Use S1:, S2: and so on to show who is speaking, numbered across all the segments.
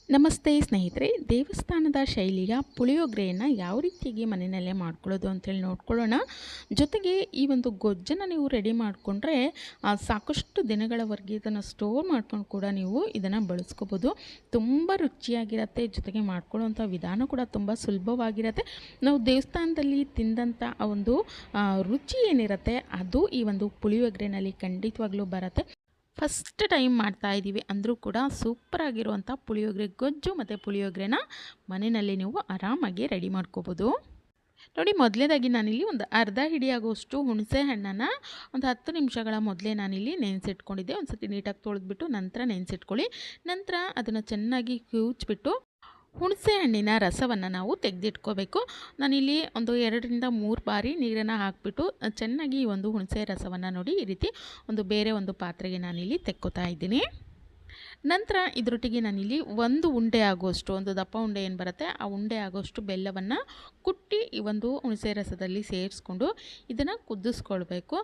S1: ನಮಸ್ತೆ ಸ್ನೇಹಿತರೆ, ದೇವಸ್ಥಾನದ ಶೈಲಿಯ ಪುಳಿಯೋಗರೆಯನ್ನು ಯಾವ ರೀತಿಯಾಗಿ ಮನೆಯಲ್ಲೇ ಮಾಡ್ಕೊಳ್ಳೋದು ಅಂತೇಳಿ ನೋಡ್ಕೊಳ್ಳೋಣ. ಜೊತೆಗೆ ಈ ಒಂದು ಗೊಜ್ಜನ್ನು ನೀವು ರೆಡಿ ಮಾಡಿಕೊಂಡ್ರೆ ಸಾಕಷ್ಟು ದಿನಗಳವರೆಗೆ ಇದನ್ನು ಸ್ಟೋರ್ ಮಾಡ್ಕೊಂಡು ಕೂಡ ನೀವು ಇದನ್ನು ಬಳಸ್ಕೋಬೋದು. ತುಂಬ ರುಚಿಯಾಗಿರುತ್ತೆ. ಜೊತೆಗೆ ಮಾಡ್ಕೊಳ್ಳೋವಂಥ ವಿಧಾನ ಕೂಡ ತುಂಬ ಸುಲಭವಾಗಿರುತ್ತೆ. ನಾವು ದೇವಸ್ಥಾನದಲ್ಲಿ ತಿಂದಂಥ ಆ ಒಂದು ರುಚಿ ಏನಿರುತ್ತೆ ಅದು ಈ ಒಂದು ಪುಳಿಯೋಗರೆನಲ್ಲಿ ಖಂಡಿತವಾಗ್ಲೂ ಬರುತ್ತೆ. ಫಸ್ಟ್ ಟೈಮ್ ಮಾಡ್ತಾ ಇದ್ದೀವಿ ಅಂದರೂ ಕೂಡ ಸೂಪರಾಗಿರುವಂಥ ಪುಳಿಯೋಗರೆ ಗೊಜ್ಜು ಮತ್ತು ಪುಳಿಯೋಗರೆನ ಮನೆಯಲ್ಲಿ ನೀವು ಆರಾಮಾಗಿ ರೆಡಿ ಮಾಡ್ಕೋಬೋದು. ನೋಡಿ, ಮೊದಲನೇದಾಗಿ ನಾನಿಲ್ಲಿ ಒಂದು ಅರ್ಧ ಹಿಡಿಯಾಗುವಷ್ಟು ಹುಣಸೆ ಹಣ್ಣನ್ನು ಒಂದು 10 ನಿಮಿಷಗಳ ಮೊದಲೇ ನಾನಿಲ್ಲಿ ನೆನೆಸಿಟ್ಕೊಂಡಿದ್ದೆ. ಒಂದು ಸತಿ ನೀಟಾಗಿ ತೊಳೆದ್ಬಿಟ್ಟು ನಂತರ ನೆನೆಸಿಟ್ಕೊಳ್ಳಿ. ನಂತರ ಅದನ್ನು ಚೆನ್ನಾಗಿ ಕಿವುಚ್ಬಿಟ್ಟು ಹುಣಸೆ ಹಣ್ಣಿನ ರಸವನ್ನು ನಾವು ತೆಗೆದಿಟ್ಕೋಬೇಕು. ನಾನಿಲ್ಲಿ ಒಂದು 2-3 ಬಾರಿ ನೀರನ್ನು ಹಾಕಿಬಿಟ್ಟು ಚೆನ್ನಾಗಿ ಈ ಒಂದು ಹುಣಸೆ ರಸವನ್ನು ನೋಡಿ ಈ ರೀತಿ ಒಂದು ಬೇರೆ ಒಂದು ಪಾತ್ರೆಗೆ ನಾನಿಲ್ಲಿ ತೆಕ್ಕೋತಾ ಇದ್ದೀನಿ. ನಂತರ ಇದರೊಟ್ಟಿಗೆ ನಾನಿಲ್ಲಿ ಒಂದು ಉಂಡೆ ಆಗುವಷ್ಟು, ಒಂದು ದಪ್ಪ ಉಂಡೆ ಏನು ಬರುತ್ತೆ ಆ ಉಂಡೆ ಆಗುವಷ್ಟು ಬೆಲ್ಲವನ್ನು ಕುಟ್ಟಿ ಈ ಒಂದು ಹುಣಸೆ ರಸದಲ್ಲಿ ಸೇರಿಸ್ಕೊಂಡು ಇದನ್ನು ಕುದಿಸ್ಕೊಳ್ಬೇಕು.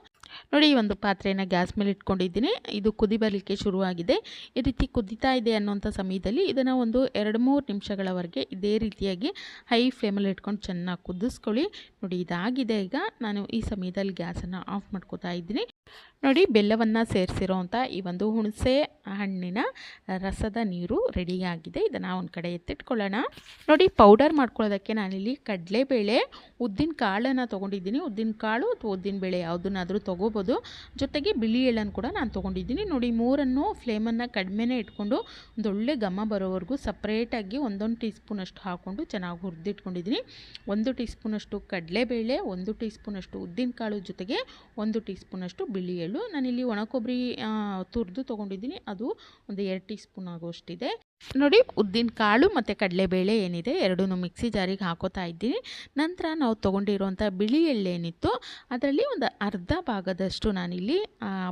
S1: ನೋಡಿ, ಈ ಒಂದು ಪಾತ್ರೆಯನ್ನು ಗ್ಯಾಸ್ ಮೇಲೆ ಇಟ್ಕೊಂಡಿದ್ದೀನಿ. ಇದು ಕುದಿ ಬರಲಿಕ್ಕೆ ಶುರುವಾಗಿದೆ. ಈ ರೀತಿ ಕುದೀತಾ ಇದೆ ಅನ್ನೋಂಥ ಸಮಯದಲ್ಲಿ ಇದನ್ನು ಒಂದು 2-3 ನಿಮಿಷಗಳವರೆಗೆ ಇದೇ ರೀತಿಯಾಗಿ ಹೈ ಫ್ಲೇಮಲ್ಲಿ ಇಟ್ಕೊಂಡು ಚೆನ್ನಾಗಿ ಕುದಿಸ್ಕೊಳ್ಳಿ. ನೋಡಿ, ಇದಾಗಿದೆ. ಈಗ ನಾನು ಈ ಸಮಯದಲ್ಲಿ ಗ್ಯಾಸನ್ನು ಆಫ್ ಮಾಡ್ಕೋತಾ ಇದ್ದೀನಿ. ನೋಡಿ, ಬೆಲ್ಲವನ್ನು ಸೇರಿಸಿರೋವಂಥ ಈ ಒಂದು ಹುಣಸೆ ಹಣ್ಣಿನ ರಸದ ನೀರು ರೆಡಿಯಾಗಿದೆ. ಇದನ್ನು ಒಂದು ಕಡೆ ಎತ್ತಿಟ್ಕೊಳ್ಳೋಣ. ನೋಡಿ, ಪೌಡರ್ ಮಾಡ್ಕೊಳ್ಳೋದಕ್ಕೆ ನಾನಿಲ್ಲಿ ಕಡಲೆಬೇಳೆ, ಉದ್ದಿನ ಕಾಳನ್ನು ತೊಗೊಂಡಿದ್ದೀನಿ. ಉದ್ದಿನ ಕಾಳು ಅಥವಾ ಉದ್ದಿನ ಬೇಳೆ ಯಾವುದನ್ನಾದರೂ ತೊಗೋಬೋದು. ಜೊತೆಗೆ ಬಿಳಿ ಎಳ್ಳನ್ನು ಕೂಡ ನಾನು ತೊಗೊಂಡಿದ್ದೀನಿ. ನೋಡಿ, ಮೂರನ್ನು ಫ್ಲೇಮನ್ನು ಕಡಿಮೆನೇ ಇಟ್ಕೊಂಡು ಒಂದೊಳ್ಳೆ ಘಮ ಬರೋವರೆಗೂ ಸಪ್ರೇಟಾಗಿ 1 ಟೀ ಸ್ಪೂನಷ್ಟು ಹಾಕ್ಕೊಂಡು ಚೆನ್ನಾಗಿ ಹುರಿದಿಟ್ಕೊಂಡಿದ್ದೀನಿ. 1 ಟೀ ಸ್ಪೂನಷ್ಟು ಕಡಲೆಬೇಳೆ, 1 ಟೀ ಸ್ಪೂನಷ್ಟು ಉದ್ದಿನ ಕಾಳು, ಜೊತೆಗೆ 1 ಟೀ ಸ್ಪೂನಷ್ಟು ಬಿಳಿ ಎಳ್ಳು. ನಾನಿಲ್ಲಿ ಒಣ ಕೊಬ್ಬರಿ ತುರಿದು ತೊಗೊಂಡಿದ್ದೀನಿ. ಅದು ಒಂದು 2 ಟೀ ಸ್ಪೂನ್ ಆಗೋಷ್ಟಿದೆ. ನೋಡಿ, ಉದ್ದಿನ ಕಾಳು ಮತ್ತು ಕಡಲೆಬೇಳೆ ಏನಿದೆ ಎರಡೂ ಮಿಕ್ಸಿ ಜಾರಿಗೆ ಹಾಕೋತಾ ಇದ್ದೀನಿ. ನಂತರ ನಾವು ತೊಗೊಂಡಿರುವಂಥ ಬಿಳಿ ಎಳ್ಳೇನಿತ್ತು ಅದರಲ್ಲಿ ಒಂದು ಅರ್ಧ ಭಾಗದಷ್ಟು ನಾನಿಲ್ಲಿ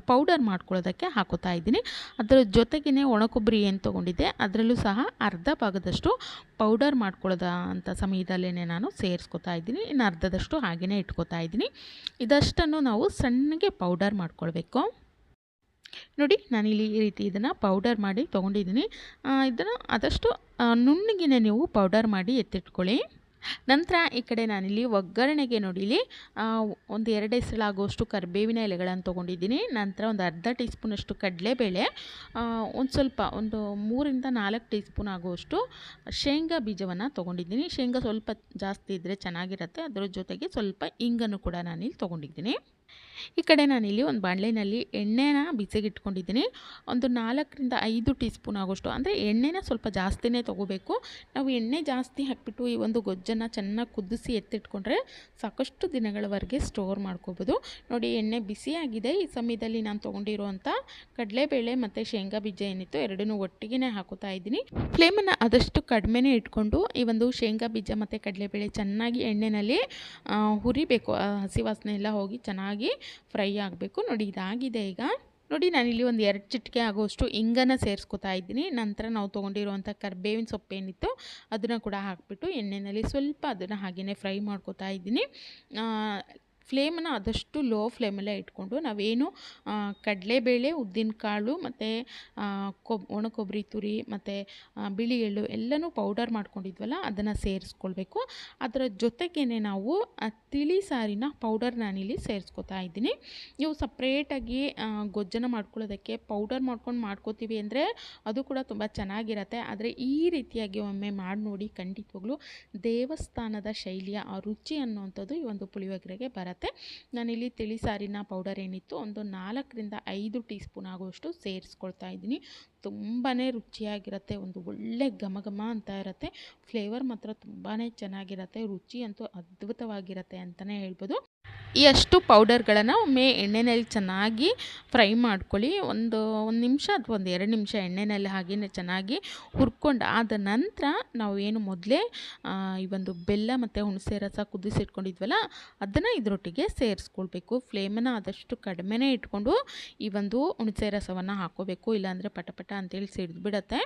S1: ಪೌಡರ್ ಮಾಡ್ಕೊಳ್ಳೋದಕ್ಕೆ ಹಾಕೋತಾ ಇದ್ದೀನಿ. ಅದರ ಜೊತೆಗೇ ಒಣ ಕೊಬ್ಬರಿ ಏನು ತೊಗೊಂಡಿದ್ದೆ ಅದರಲ್ಲೂ ಸಹ ಅರ್ಧ ಭಾಗದಷ್ಟು ಪೌಡರ್ ಮಾಡ್ಕೊಳ್ಳೋದ ಅಂಥ ಸಮಯದಲ್ಲೇ ನಾನು ಸೇರಿಸ್ಕೊತಾ ಇದ್ದೀನಿ. ಇನ್ನು ಅರ್ಧದಷ್ಟು ಹಾಗೆಯೇ ಇಟ್ಕೋತಾ ಇದ್ದೀನಿ. ಇದಷ್ಟನ್ನು ನಾವು ಸಣ್ಣಗೆ ಪೌಡರ್ ಮಾಡ್ಕೊಳ್ಬೇಕು. ನೋಡಿ, ನಾನಿಲ್ಲಿ ಈ ರೀತಿ ಇದನ್ನು ಪೌಡರ್ ಮಾಡಿ ತೊಗೊಂಡಿದ್ದೀನಿ. ಇದನ್ನು ಆದಷ್ಟು ನುಣ್ಣಗೆ ನೀವು ಪೌಡರ್ ಮಾಡಿ ಎತ್ತಿಟ್ಕೊಳ್ಳಿ. ನಂತರ ಈ ಕಡೆ ನಾನಿಲ್ಲಿ ಒಗ್ಗರಣೆಗೆ ನೋಡಿ ಇಲ್ಲಿ ಒಂದು 2 ಎಸಳಾಗುವಷ್ಟು ಕರಿಬೇವಿನ ಎಲೆಗಳನ್ನು ತೊಗೊಂಡಿದ್ದೀನಿ. ನಂತರ ಒಂದು ಅರ್ಧ ಟೀ ಸ್ಪೂನಷ್ಟು ಕಡಲೆಬೇಳೆ, ಒಂದು ಸ್ವಲ್ಪ ಒಂದು 3-4 ಟೀ ಸ್ಪೂನ್ ಆಗುವಷ್ಟು ಶೇಂಗಾ ಬೀಜವನ್ನು ತೊಗೊಂಡಿದ್ದೀನಿ. ಶೇಂಗಾ ಸ್ವಲ್ಪ ಜಾಸ್ತಿ ಇದ್ದರೆ ಚೆನ್ನಾಗಿರುತ್ತೆ. ಅದರ ಜೊತೆಗೆ ಸ್ವಲ್ಪ ಇಂಗನ್ನು ಕೂಡ ನಾನಿಲ್ಲಿ ತೊಗೊಂಡಿದ್ದೀನಿ. ಈ ಕಡೆ ನಾನಿಲ್ಲಿ ಒಂದು ಬಾಣಲೆಯಲ್ಲಿ ಎಣ್ಣೆನ ಬಿಸಿಗಿಟ್ಕೊಂಡಿದ್ದೀನಿ. ಒಂದು 4-5 ಟೀ ಸ್ಪೂನ್ ಆಗೋಷ್ಟು, ಅಂದರೆ ಎಣ್ಣೆನ ಸ್ವಲ್ಪ ಜಾಸ್ತಿನೇ ತೊಗೋಬೇಕು. ನಾವು ಎಣ್ಣೆ ಜಾಸ್ತಿ ಹಾಕಿಬಿಟ್ಟು ಈ ಒಂದು ಗೊಜ್ಜನ್ನು ಚೆನ್ನಾಗಿ ಕುದಿಸಿ ಎತ್ತಿಟ್ಕೊಂಡ್ರೆ ಸಾಕಷ್ಟು ದಿನಗಳವರೆಗೆ ಸ್ಟೋರ್ ಮಾಡ್ಕೋಬೋದು. ನೋಡಿ, ಎಣ್ಣೆ ಬಿಸಿಯಾಗಿದೆ. ಈ ಸಮಯದಲ್ಲಿ ನಾನು ತೊಗೊಂಡಿರುವಂಥ ಕಡಲೆಬೇಳೆ ಮತ್ತು ಶೇಂಗಾ ಬೀಜ ಏನಿತ್ತು ಎರಡನ್ನೂ ಒಟ್ಟಿಗೆ ಹಾಕೋತಾ ಇದ್ದೀನಿ. ಫ್ಲೇಮನ್ನು ಆದಷ್ಟು ಕಡಿಮೆನೇ ಇಟ್ಕೊಂಡು ಈ ಒಂದು ಶೇಂಗಾ ಬೀಜ ಮತ್ತು ಕಡಲೆಬೇಳೆ ಚೆನ್ನಾಗಿ ಎಣ್ಣೆಯಲ್ಲಿ ಹುರಿಬೇಕು. ಹಸಿ ವಾಸನೆ ಎಲ್ಲ ಹೋಗಿ ಚೆನ್ನಾಗಿ ಫ್ರೈ ಆಗಬೇಕು. ನೋಡಿ, ಇದಾಗಿದೆ. ಈಗ ನೋಡಿ, ನಾನಿಲ್ಲಿ ಒಂದು 2 ಚಿಟಿಕೆ ಆಗೋಷ್ಟು ಇಂಗನ್ನು ಸೇರಿಸ್ಕೊತಾ ಇದ್ದೀನಿ. ನಂತರ ನಾವು ತೊಗೊಂಡಿರುವಂಥ ಕರಿಬೇವಿನ ಸೊಪ್ಪೇನಿತ್ತು ಅದನ್ನು ಕೂಡ ಹಾಕಿಬಿಟ್ಟು ಎಣ್ಣೆಯಲ್ಲಿ ಸ್ವಲ್ಪ ಅದನ್ನು ಹಾಗೆಯೇ ಫ್ರೈ ಮಾಡ್ಕೋತಾ ಇದ್ದೀನಿ. ಫ್ಲೇಮನ್ನು ಆದಷ್ಟು ಲೋ ಫ್ಲೇಮಲ್ಲೇ ಇಟ್ಕೊಂಡು ನಾವೇನು ಕಡಲೆಬೇಳೆ, ಉದ್ದಿನಕಾಳು ಮತ್ತು ಒಣ ಕೊಬ್ಬರಿ ತುರಿ ಮತ್ತು ಬಿಳಿ ಎಳ್ಳು ಎಲ್ಲನೂ ಪೌಡರ್ ಮಾಡ್ಕೊಂಡಿದ್ವಲ್ಲ ಅದನ್ನು ಸೇರಿಸ್ಕೊಳ್ಬೇಕು. ಅದರ ಜೊತೆಗೇ ನಾವು ತಿಳಿ ಸಾರಿನ ಪೌಡರ್ ನಾನಿಲ್ಲಿ ಸೇರಿಸ್ಕೊತಾ ಇದ್ದೀನಿ. ನೀವು ಸಪ್ರೇಟಾಗಿ ಗೊಜ್ಜನ್ನು ಮಾಡ್ಕೊಳ್ಳೋದಕ್ಕೆ ಪೌಡರ್ ಮಾಡ್ಕೋತೀವಿ ಅಂದರೆ ಅದು ಕೂಡ ತುಂಬ ಚೆನ್ನಾಗಿರುತ್ತೆ. ಆದರೆ ಈ ರೀತಿಯಾಗಿ ಒಮ್ಮೆ ಮಾಡಿ ನೋಡಿ, ಖಂಡಿತವಾಗ್ಲೂ ದೇವಸ್ಥಾನದ ಶೈಲಿಯ ಆ ರುಚಿ ಅನ್ನುವಂಥದ್ದು ಈ ಒಂದು ಪುಳಿಯೋಗರೆಗೆ ಬರುತ್ತೆ. ನಾನಿಲ್ಲಿ ತಿಳಿ ಸಾರಿನ ಪೌಡರ್ ಏನಿತ್ತು ಒಂದು 4-5 ಟೀ ಸ್ಪೂನ್ ಆಗುವಷ್ಟು ಸೇರಿಸ್ಕೊಳ್ತಾ ಇದ್ದೀನಿ. ತುಂಬಾ ರುಚಿಯಾಗಿರುತ್ತೆ. ಒಂದು ಒಳ್ಳೆ ಘಮ ಘಮ ಅಂತ ಇರುತ್ತೆ. ಫ್ಲೇವರ್ ಮಾತ್ರ ತುಂಬಾ ಚೆನ್ನಾಗಿರುತ್ತೆ. ರುಚಿ ಅಂತೂ ಅದ್ಭುತವಾಗಿರುತ್ತೆ ಅಂತಲೇ ಹೇಳ್ಬೋದು. ಈ ಅಷ್ಟು ಪೌಡರ್ಗಳನ್ನು ಒಮ್ಮೆ ಎಣ್ಣೆಯಲ್ಲಿ ಚೆನ್ನಾಗಿ ಫ್ರೈ ಮಾಡ್ಕೊಳ್ಳಿ. ಒಂದು ನಿಮಿಷ ಅಥವಾ ಒಂದು 2 ನಿಮಿಷ ಎಣ್ಣೆಯಲ್ಲಿ ಹಾಗೆಯೇ ಚೆನ್ನಾಗಿ ಹುರ್ಕೊಂಡು ಆದ ನಂತರ ನಾವು ಏನು ಮೊದಲೇ ಈ ಒಂದು ಬೆಲ್ಲ ಮತ್ತು ಹುಣಸೆ ರಸ ಕುದಿಸಿಟ್ಕೊಂಡಿದ್ವಲ್ಲ ಅದನ್ನು ಇದರೊಟ್ಟಿಗೆ ಸೇರಿಸ್ಕೊಳ್ಬೇಕು. ಫ್ಲೇಮನ್ನು ಆದಷ್ಟು ಕಡಿಮೆನೇ ಇಟ್ಕೊಂಡು ಈ ಒಂದು ಹುಣಸೆ ರಸವನ್ನು ಹಾಕ್ಕೋಬೇಕು. ಇಲ್ಲಾಂದರೆ ಪಟ ಅಂತೇಳಿ ಸಿಡಿದ್ಬಿಡತ್ತೆ.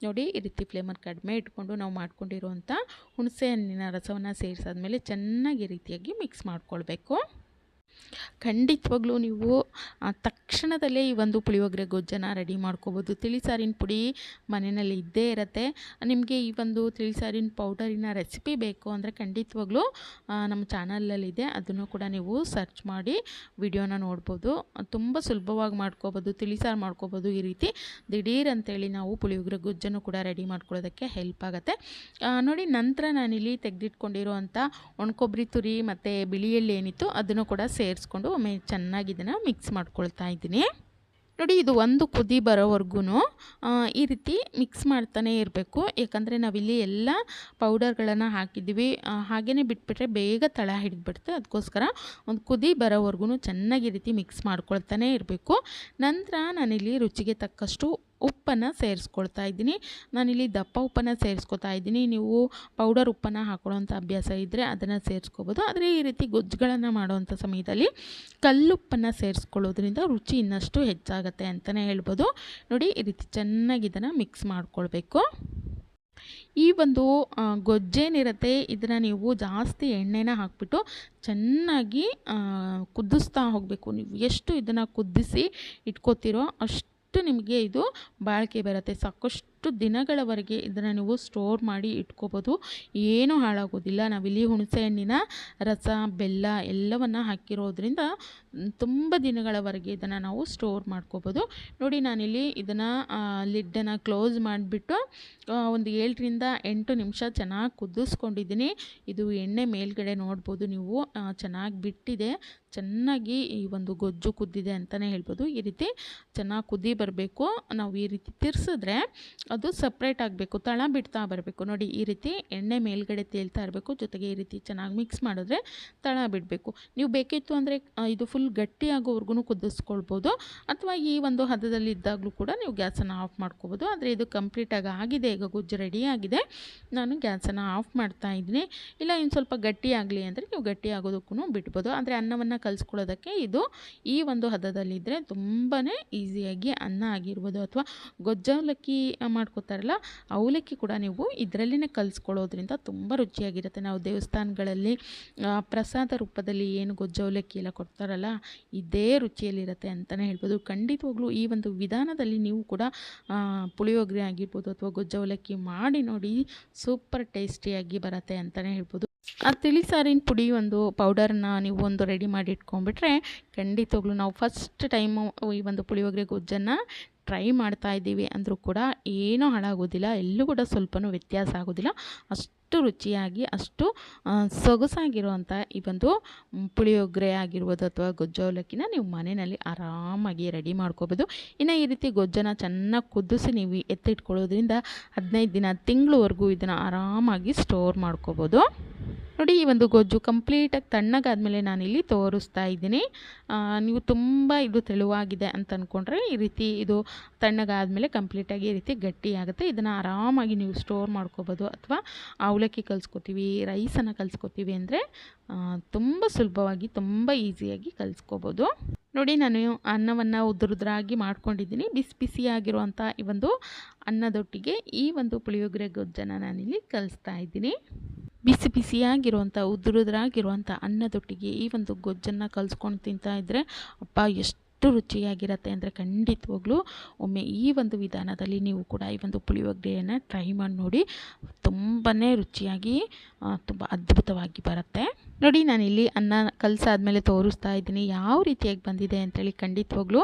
S1: ನೋಡಿ, ಈ ರೀತಿ ಫ್ಲೇಮನ್ನು ಕಡಿಮೆ ಇಟ್ಕೊಂಡು ನಾವು ಮಾಡ್ಕೊಂಡಿರುವಂಥ ಹುಣಸೆ ಹಣ್ಣಿನ ರಸವನ್ನು ಸೇರಿಸಾದ್ಮೇಲೆ ಚೆನ್ನಾಗಿ ಈ ರೀತಿಯಾಗಿ ಮಿಕ್ಸ್ ಮಾಡ್ಕೊಳ್ಬೇಕು. ಖಂಡಿತವಾಗ್ಲೂ ನೀವು ತಕ್ಷಣದಲ್ಲೇ ಈ ಒಂದು ಪುಳಿಯೋಗರೆ ಗೊಜ್ಜನ್ನು ರೆಡಿ ಮಾಡ್ಕೋಬೋದು. ತಿಳಿಸಾರಿನ ಪುಡಿ ಮನೆಯಲ್ಲಿ ಇದ್ದೇ ಇರುತ್ತೆ. ನಿಮಗೆ ಈ ಒಂದು ತಿಳಿಸಾರಿನ ಪೌಡರಿನ ರೆಸಿಪಿ ಬೇಕು ಅಂದರೆ ಖಂಡಿತವಾಗ್ಲೂ ನಮ್ಮ ಚಾನಲಲ್ಲಿದೆ, ಅದನ್ನು ಕೂಡ ನೀವು ಸರ್ಚ್ ಮಾಡಿ ವಿಡಿಯೋನ ನೋಡ್ಬೋದು. ತುಂಬ ಸುಲಭವಾಗಿ ಮಾಡ್ಕೋಬೋದು, ತಿಳಿಸಾರು ಮಾಡ್ಕೋಬೋದು. ಈ ರೀತಿ ದಿಢೀರ್ ಅಂತೇಳಿ ನಾವು ಪುಳಿಯೋಗರೆ ಗೊಜ್ಜನ್ನು ಕೂಡ ರೆಡಿ ಮಾಡ್ಕೊಳ್ಳೋದಕ್ಕೆ ಹೆಲ್ಪ್ ಆಗುತ್ತೆ. ನೋಡಿ, ನಂತರ ನಾನಿಲ್ಲಿ ತೆಗೆದಿಟ್ಕೊಂಡಿರೋವಂಥ ಒಣಕೊಬ್ಬರಿ ತುರಿ ಮತ್ತು ಬಿಳಿ ಎಳ್ಳು ಏನಿತ್ತು ಅದನ್ನು ಕೂಡ ಸೇರಿಸ್ಕೊಂಡು ಒಮ್ಮೆ ಚೆನ್ನಾಗಿ ಇದನ್ನು ಮಿಕ್ಸ್ ಮಾಡ್ಕೊಳ್ತಾ ಇದ್ದೀನಿ. ನೋಡಿ, ಇದು ಒಂದು ಕುದಿ ಬರೋವರೆಗೂ ಈ ರೀತಿ ಮಿಕ್ಸ್ ಮಾಡ್ತಾನೇ ಇರಬೇಕು. ಯಾಕಂದರೆ ನಾವಿಲ್ಲಿ ಎಲ್ಲ ಪೌಡರ್ಗಳನ್ನು ಹಾಕಿದ್ದೀವಿ, ಹಾಗೇ ಬಿಟ್ಬಿಟ್ರೆ ಬೇಗ ತಳ ಹಿಡಿದ್ಬಿಡುತ್ತೆ. ಅದಕ್ಕೋಸ್ಕರ ಒಂದು ಕುದಿ ಬರೋವರೆಗೂ ಚೆನ್ನಾಗಿ ಈ ರೀತಿ ಮಿಕ್ಸ್ ಮಾಡ್ಕೊಳ್ತಾನೇ ಇರಬೇಕು. ನಂತರ ನಾನಿಲ್ಲಿ ರುಚಿಗೆ ತಕ್ಕಷ್ಟು ಉಪ್ಪನ್ನು ಸೇರಿಸ್ಕೊಳ್ತಾ ಇದ್ದೀನಿ. ನಾನಿಲ್ಲಿ ದಪ್ಪ ಉಪ್ಪನ್ನು ಸೇರಿಸ್ಕೊತಾ ಇದ್ದೀನಿ. ನೀವು ಪೌಡರ್ ಉಪ್ಪನ್ನು ಹಾಕೊಳ್ಳೋವಂಥ ಅಭ್ಯಾಸ ಇದ್ದರೆ ಅದನ್ನು ಸೇರಿಸ್ಕೋಬೋದು. ಆದರೆ ಈ ರೀತಿ ಗೊಜ್ಜುಗಳನ್ನು ಮಾಡೋವಂಥ ಸಮಯದಲ್ಲಿ ಕಲ್ಲುಪ್ಪನ್ನು ಸೇರಿಸ್ಕೊಳ್ಳೋದ್ರಿಂದ ರುಚಿ ಇನ್ನಷ್ಟು ಹೆಚ್ಚಾಗುತ್ತೆ ಅಂತಲೇ ಹೇಳ್ಬೋದು. ನೋಡಿ, ಈ ರೀತಿ ಚೆನ್ನಾಗಿ ಇದನ್ನು ಮಿಕ್ಸ್ ಮಾಡ್ಕೊಳ್ಬೇಕು. ಈ ಒಂದು ಗೊಜ್ಜೇನಿರುತ್ತೆ ಇದನ್ನು ನೀವು ಜಾಸ್ತಿ ಎಣ್ಣೆನ ಹಾಕಿಬಿಟ್ಟು ಚೆನ್ನಾಗಿ ಕುದಿಸ್ತಾ ಹೋಗಬೇಕು. ನೀವು ಎಷ್ಟು ಇದನ್ನು ಕುದಿಸಿ ಇಟ್ಕೋತೀರೋ ಅಷ್ಟು ನಿಮಗೆ ಇದು ಬಾಳಿಕೆ ಬರುತ್ತೆ. ಸಾಕಷ್ಟು ದಿನಗಳವರೆಗೆ ಇದನ್ನು ನೀವು ಸ್ಟೋರ್ ಮಾಡಿ ಇಟ್ಕೋಬೋದು, ಏನೂ ಹಾಳಾಗೋದಿಲ್ಲ. ನಾವಿಲ್ಲಿ ಹುಣಸೆ ಹಣ್ಣಿನ ರಸ, ಬೆಲ್ಲ ಎಲ್ಲವನ್ನು ಹಾಕಿರೋದ್ರಿಂದ ತುಂಬ ದಿನಗಳವರೆಗೆ ಇದನ್ನು ನಾವು ಸ್ಟೋರ್ ಮಾಡ್ಕೋಬೋದು. ನೋಡಿ, ನಾನಿಲ್ಲಿ ಇದನ್ನು ಲಿಡ್ಡನ್ನು ಕ್ಲೋಸ್ ಮಾಡಿಬಿಟ್ಟು ಒಂದು 7ರಿಂದ 8 ನಿಮಿಷ ಚೆನ್ನಾಗಿ ಕುದಿಸ್ಕೊಂಡಿದ್ದೀನಿ. ಇದು ಎಣ್ಣೆ ಮೇಲ್ಗಡೆ ನೋಡ್ಬೋದು ನೀವು, ಚೆನ್ನಾಗಿ ಬಿಟ್ಟಿದೆ. ಚೆನ್ನಾಗಿ ಈ ಒಂದು ಗೊಜ್ಜು ಕುದ್ದಿದೆ ಅಂತಲೇ ಹೇಳ್ಬೋದು. ಈ ರೀತಿ ಚೆನ್ನಾಗಿ ಕುದಿ ಬರಬೇಕು. ನಾವು ಈ ರೀತಿ ತಿರ್ಸಿದ್ರೆ ಅದು ಸಪ್ರೇಟ್ ಆಗಬೇಕು, ತಳ ಬಿಡ್ತಾ ಬರಬೇಕು. ನೋಡಿ, ಈ ರೀತಿ ಎಣ್ಣೆ ಮೇಲ್ಗಡೆ ತೇಲ್ತಾ ಇರಬೇಕು. ಜೊತೆಗೆ ಈ ರೀತಿ ಚೆನ್ನಾಗಿ ಮಿಕ್ಸ್ ಮಾಡಿದ್ರೆ ತಳ ಬಿಡಬೇಕು. ನೀವು ಬೇಕಿತ್ತು ಅಂದರೆ ಇದು ಫುಲ್ ಗಟ್ಟಿಯಾಗೋವರೆಗೂ ಕುದಿಸ್ಕೊಳ್ಬೋದು, ಅಥವಾ ಈ ಒಂದು ಹದದಲ್ಲಿ ಇದ್ದಾಗಲೂ ಕೂಡ ನೀವು ಗ್ಯಾಸನ್ನು ಆಫ್ ಮಾಡ್ಕೋಬೋದು. ಆದರೆ ಇದು ಕಂಪ್ಲೀಟಾಗಿ ಆಗಿದೆ, ಈಗ ಗೊಜ್ಜು ರೆಡಿ ಆಗಿದೆ. ನಾನು ಗ್ಯಾಸನ್ನು ಆಫ್ ಮಾಡ್ತಾ ಇದ್ದೀನಿ. ಇಲ್ಲ ಇನ್ನು ಸ್ವಲ್ಪ ಗಟ್ಟಿ ಆಗಲಿ ಅಂದರೆ ನೀವು ಗಟ್ಟಿ ಆಗೋದಕ್ಕೂ ಬಿಡ್ಬೋದು. ಆದರೆ ಅನ್ನವನ್ನು ಕಲಿಸ್ಕೊಳ್ಳೋದಕ್ಕೆ ಇದು ಈ ಒಂದು ಹದದಲ್ಲಿದ್ದರೆ ತುಂಬಾ ಈಸಿಯಾಗಿ ಅನ್ನ ಆಗಿರ್ಬೋದು, ಅಥವಾ ಗೊಜ್ಜವಲಕ್ಕಿ ಮಾಡ್ಕೋತಾರಲ್ಲ ಅವಲಕ್ಕಿ ಕೂಡ ನೀವು ಇದರಲ್ಲೇ ಕಲಿಸ್ಕೊಳ್ಳೋದ್ರಿಂದ ತುಂಬ ರುಚಿಯಾಗಿರುತ್ತೆ. ನಾವು ದೇವಸ್ಥಾನಗಳಲ್ಲಿ ಪ್ರಸಾದ ರೂಪದಲ್ಲಿ ಏನು ಗೊಜ್ಜವಲಕ್ಕಿ ಎಲ್ಲ ಕೊಡ್ತಾರಲ್ಲ, ಇದೇ ರುಚಿಯಲ್ಲಿರುತ್ತೆ ಅಂತಲೇ ಹೇಳ್ಬೋದು. ಖಂಡಿತವಾಗ್ಲೂ ಈ ಒಂದು ವಿಧಾನದಲ್ಲಿ ನೀವು ಕೂಡ ಪುಳಿಯೋಗರೆ ಆಗಿರ್ಬೋದು ಅಥವಾ ಗೊಜ್ಜವಲಕ್ಕಿ ಮಾಡಿ ನೋಡಿ, ಸೂಪರ್ ಟೇಸ್ಟಿಯಾಗಿ ಬರುತ್ತೆ ಅಂತಲೇ ಹೇಳ್ಬೋದು. ಆ ತಿಳಿಸಾರಿನ ಪುಡಿ ಒಂದು ಪೌಡರ್ನ ನೀವು ಒಂದು ರೆಡಿ ಮಾಡಿ ಇಟ್ಕೊಂಡ್ಬಿಟ್ರೆ ಖಂಡಿತವಾಗ್ಲೂ ನಾವು ಫಸ್ಟ್ ಟೈಮು ಈ ಒಂದು ಪುಳಿಯೋಗರೆ ಗೊಜ್ಜನ್ನು ಟ್ರೈ ಮಾಡ್ತಾ ಇದ್ದೀವಿ ಅಂದರೂ ಕೂಡ ಏನೂ ಹಾಳಾಗೋದಿಲ್ಲ, ಎಲ್ಲೂ ಕೂಡ ಸ್ವಲ್ಪನೂ ವ್ಯತ್ಯಾಸ ಆಗೋದಿಲ್ಲ. ಅಷ್ಟು ರುಚಿಯಾಗಿ, ಅಷ್ಟು ಸೊಗಸಾಗಿರುವಂಥ ಈ ಒಂದು ಪುಳಿಯೋಗರೆ ಆಗಿರ್ಬೋದು ಅಥವಾ ಗೊಜ್ಜು ಅವಲಕ್ಕಿನ ನೀವು ಮನೆಯಲ್ಲಿ ಆರಾಮಾಗಿ ರೆಡಿ ಮಾಡ್ಕೋಬೋದು. ಇನ್ನು ಈ ರೀತಿ ಗೊಜ್ಜನ್ನು ಚೆನ್ನಾಗಿ ಕುದಿಸಿ ನೀವು ಎತ್ತಿಟ್ಕೊಳ್ಳೋದ್ರಿಂದ 15 ದಿನ, ತಿಂಗಳವರೆಗೂ ಇದನ್ನು ಆರಾಮಾಗಿ ಸ್ಟೋರ್ ಮಾಡ್ಕೋಬೋದು. ನೋಡಿ, ಈ ಒಂದು ಗೊಜ್ಜು ಕಂಪ್ಲೀಟಾಗಿ ತಣ್ಣಗಾದ್ಮೇಲೆ ನಾನಿಲ್ಲಿ ತೋರಿಸ್ತಾ ಇದ್ದೀನಿ. ನೀವು ತುಂಬ ಇದು ತೆಳುವಾಗಿದೆ ಅಂತ ಅಂದ್ಕೊಂಡ್ರೆ ಈ ರೀತಿ ಇದು ತಣ್ಣಗಾದ್ಮೇಲೆ ಕಂಪ್ಲೀಟಾಗಿ ಈ ರೀತಿ ಗಟ್ಟಿಯಾಗುತ್ತೆ. ಇದನ್ನು ಆರಾಮಾಗಿ ನೀವು ಸ್ಟೋರ್ ಮಾಡ್ಕೋಬೋದು. ಅಥವಾ ಅವಲಕ್ಕಿ ಕಲಿಸ್ಕೊತೀವಿ, ರೈಸನ್ನು ಕಲಿಸ್ಕೊತೀವಿ ಅಂದರೆ ತುಂಬ ಸುಲಭವಾಗಿ, ತುಂಬ ಈಸಿಯಾಗಿ ಕಲಿಸ್ಕೋಬೋದು. ನೋಡಿ, ನಾನು ಅನ್ನವನ್ನು ಉದುರುದ್ರಾಗಿ ಮಾಡ್ಕೊಂಡಿದ್ದೀನಿ. ಬಿಸಿ ಬಿಸಿಯಾಗಿರುವಂಥ ಈ ಒಂದು ಅನ್ನದೊಟ್ಟಿಗೆ ಈ ಒಂದು ಪುಳಿಯೋಗರೆ ಗೊಜ್ಜನ್ನು ನಾನಿಲ್ಲಿ ಕಲಿಸ್ತಾ ಇದ್ದೀನಿ. ಬಿಸಿ ಬಿಸಿಯಾಗಿರುವಂಥ ಉದುರುದ್ರಾಗಿರುವಂಥ ಅನ್ನದೊಟ್ಟಿಗೆ ಈ ಒಂದು ಗೊಜ್ಜನ್ನು ಕಲಿಸ್ಕೊಂಡು ತಿಂತಾ ಇದ್ದರೆ ಅಪ್ಪ ಎಷ್ಟು ರುಚಿಯಾಗಿರುತ್ತೆ ಅಂದರೆ ಖಂಡಿತವಾಗ್ಲೂ ಒಮ್ಮೆ ಈ ಒಂದು ವಿಧಾನದಲ್ಲಿ ನೀವು ಕೂಡ ಈ ಒಂದು ಪುಳಿಯೋಗರೆಯನ್ನು ಟ್ರೈ ಮಾಡಿ ನೋಡಿ. ತುಂಬಾ ರುಚಿಯಾಗಿ ತುಂಬ ಅದ್ಭುತವಾಗಿ ಬರುತ್ತೆ. ನೋಡಿ, ನಾನಿಲ್ಲಿ ಅನ್ನ ಕಲಸಾದ್ಮೇಲೆ ತೋರಿಸ್ತಾ ಇದ್ದೀನಿ ಯಾವ ರೀತಿಯಾಗಿ ಬಂದಿದೆ ಅಂತೇಳಿ. ಖಂಡಿತವಾಗ್ಲೂ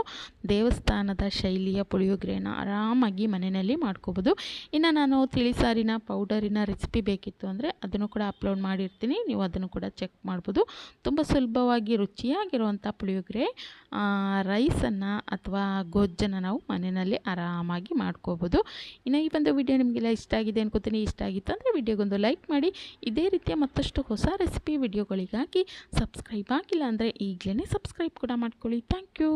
S1: ದೇವಸ್ಥಾನದ ಶೈಲಿಯ ಪುಳಿಯೋಗರೆಯನ್ನು ಆರಾಮಾಗಿ ಮನೆಯಲ್ಲಿ ಮಾಡ್ಕೋಬೋದು. ಇನ್ನು ನಾನು ತಿಳಿಸಾರಿನ ಪೌಡರಿನ ರೆಸಿಪಿ ಬೇಕಿತ್ತು ಅಂದರೆ ಅದನ್ನು ಕೂಡ ಅಪ್ಲೋಡ್ ಮಾಡಿರ್ತೀನಿ, ನೀವು ಅದನ್ನು ಕೂಡ ಚೆಕ್ ಮಾಡ್ಬೋದು. ತುಂಬ ಸುಲಭವಾಗಿ ರುಚಿಯಾಗಿರುವಂಥ ಪುಳಿಯೋಗರೆ ರೈಸನ್ನು ಅಥವಾ ಗೊಜ್ಜನ್ನು ನಾವು ಮನೆಯಲ್ಲಿ ಆರಾಮಾಗಿ ಮಾಡ್ಕೋಬೋದು. ಇನ್ನು ಈ ಒಂದು ವಿಡಿಯೋ ನಿಮಗೆಲ್ಲ ಇಷ್ಟ ಆಗಿದೆ ಅನ್ಕೋತೀನಿ. ಇಷ್ಟ ಆಗಿತ್ತು ಅಂದರೆ ವಿಡಿಯೋಗೊಂದು ಲೈಕ್ ಮಾಡಿ. ಇದೇ ರೀತಿಯ ಮತ್ತಷ್ಟು ಹೊಸ ರೆಸಿಪಿ ವಿಡಿಯೋಗಳಿಗಾಗಿ ಸಬ್ಸ್ಕ್ರೈಬ್ ಆಗಿಲ್ಲ ಅಂದರೆ ಈಗಲೇ ಸಬ್ಸ್ಕ್ರೈಬ್ ಕೂಡ ಮಾಡ್ಕೊಳ್ಳಿ. Thank you.